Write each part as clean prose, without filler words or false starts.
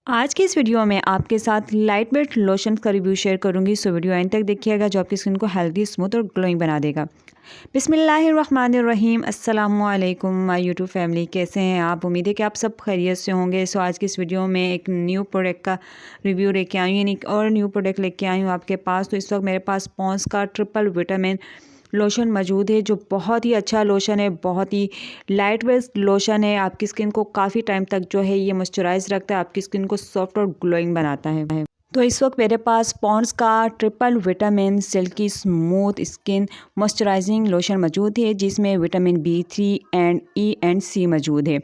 आज की इस वीडियो में आपके साथ लाइट वेट लोशन का रिव्यू शेयर करूंगी, सो वीडियो एंड तक देखिएगा जो आपकी स्किन को हेल्दी, स्मूथ और ग्लोइंग बना देगा। बिस्मिल्लाहिर्रहमानिर्रहीम, अस्सलामुअलैकुम माय यूट्यूब फैमिली, कैसे हैं आप? उम्मीद है कि आप सब खैरियत से होंगे। सो आज की इस वीडियो में एक न्यू प्रोडक्ट का रिव्यू लेके आई हूँ, यानी और न्यू प्रोडक्ट लेके आई हूँ आपके पास। तो इस वक्त मेरे पास पॉन्ड्स का ट्रिपल विटामिन लोशन मौजूद है, जो बहुत ही अच्छा लोशन है, बहुत ही लाइट वेट लोशन है। आपकी स्किन को काफ़ी टाइम तक जो है ये मॉइस्चराइज रखता है, आपकी स्किन को सॉफ्ट और ग्लोइंग बनाता है। तो इस वक्त मेरे पास पॉन्ड्स का triple vitamin silkie smooth skin moisturising lotion मौजूद है, जिसमें vitamin B3 and E and C मौजूद है।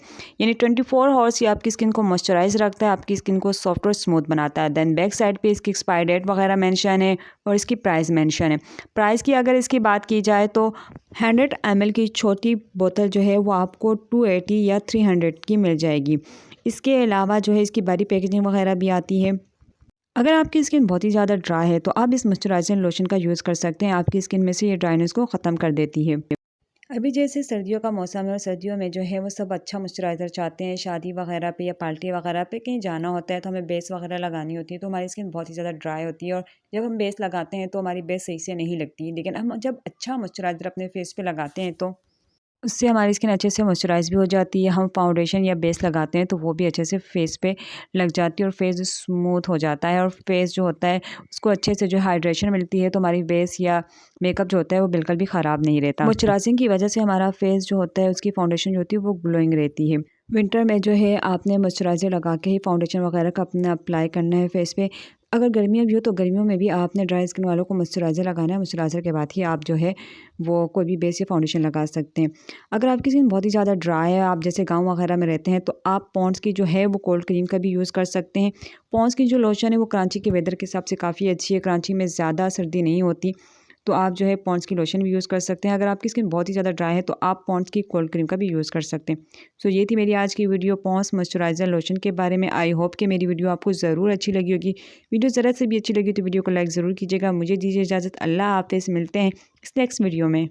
यानी 24 आवर्स ये आपकी स्किन को मॉइस्चराइज रखता है, आपकी स्किन को सॉफ्ट और स्मूथ बनाता है। देन बैक साइड पे इसकी एक्सपायरी डेट वगैरह मेंशन है और इसकी प्राइस मेंशन है। प्राइस की अगर इसकी बात की जाए तो 100 ml की छोटी बोतल जो है वो आपको 280 या 300 की मिल जाएगी। इसके अलावा जो है इसकी बड़ी पैकेजिंग वगैरह भी आती है। अगर आपकी स्किन बहुत ही ज़्यादा ड्राई है तो आप इस मॉइस्चराइजिंग लोशन का यूज़ कर सकते हैं, आपकी स्किन में से ये ड्राइनेस को ख़त्म कर देती है। अभी जैसे सर्दियों का मौसम है और सर्दियों में जो है वो सब अच्छा मॉइस्चराइज़र चाहते हैं, शादी वगैरह पे या पार्टी वगैरह पे कहीं जाना होता है तो हमें बेस वगैरह लगानी होती है, तो हमारी स्किन बहुत ही ज़्यादा ड्राई होती है और जब हम बेस लगाते हैं तो हमारी बेस सही से नहीं लगती। लेकिन हम जब अच्छा मॉइस्चराइज़र अपने फेस पे लगाते हैं तो उससे हमारी स्किन अच्छे से मॉइस्चराइज़ भी हो जाती है। हम फाउंडेशन या बेस लगाते हैं तो वो भी अच्छे से फेस पे लग जाती है और फेस स्मूथ हो जाता है और फेस जो होता है उसको अच्छे से जो हाइड्रेशन मिलती है, तो हमारी बेस या मेकअप जो होता है वो बिल्कुल भी ख़राब नहीं रहता। मॉइस्चराइजिंग की वजह से हमारा फेस जो होता है उसकी फाउंडेशन जो होती है वो ग्लोइंग रहती है। विंटर में जो है आपने मॉइस्चराइज़र लगा के ही फाउंडेशन वगैरह का अपना अप्लाई करना है फेस पे। अगर गर्मियाँ भी हो तो गर्मियों में भी आपने ड्राई स्किन वालों को मॉइस्चराइज़र लगाना है, मॉइस्चराइज़र के बाद ही आप जो है वो कोई भी बेस या फाउंडेशन लगा सकते हैं। अगर आपकी स्किन बहुत ही ज़्यादा ड्राई है, आप जैसे गाँव वगैरह में रहते हैं, तो आप पॉन्ड्स की जो है वो कोल्ड क्रीम का भी यूज़ कर सकते हैं। पॉन्ड्स की जो लोशन है वो कराची के वेदर के हिसाब से काफ़ी अच्छी है, कराची में ज़्यादा सर्दी नहीं होती, तो आप जो है पॉन्ड्स की लोशन भी यूज़ कर सकते हैं। अगर आपकी स्किन बहुत ही ज़्यादा ड्राई है तो आप पॉन्ड्स की कोल्ड क्रीम का भी यूज़ कर सकते हैं। सो ये थी मेरी आज की वीडियो पॉन्ड्स मॉइस्चराइज़र लोशन के बारे में। आई होप कि मेरी वीडियो आपको ज़रूर अच्छी लगी होगी। वीडियो ज़रा से भी अच्छी लगी तो वीडियो को लाइक ज़रूर कीजिएगा। मुझे दीजिए इजाज़त। अल्लाह हाफ़िज़, मिलते हैं इस नेक्स्ट वीडियो में।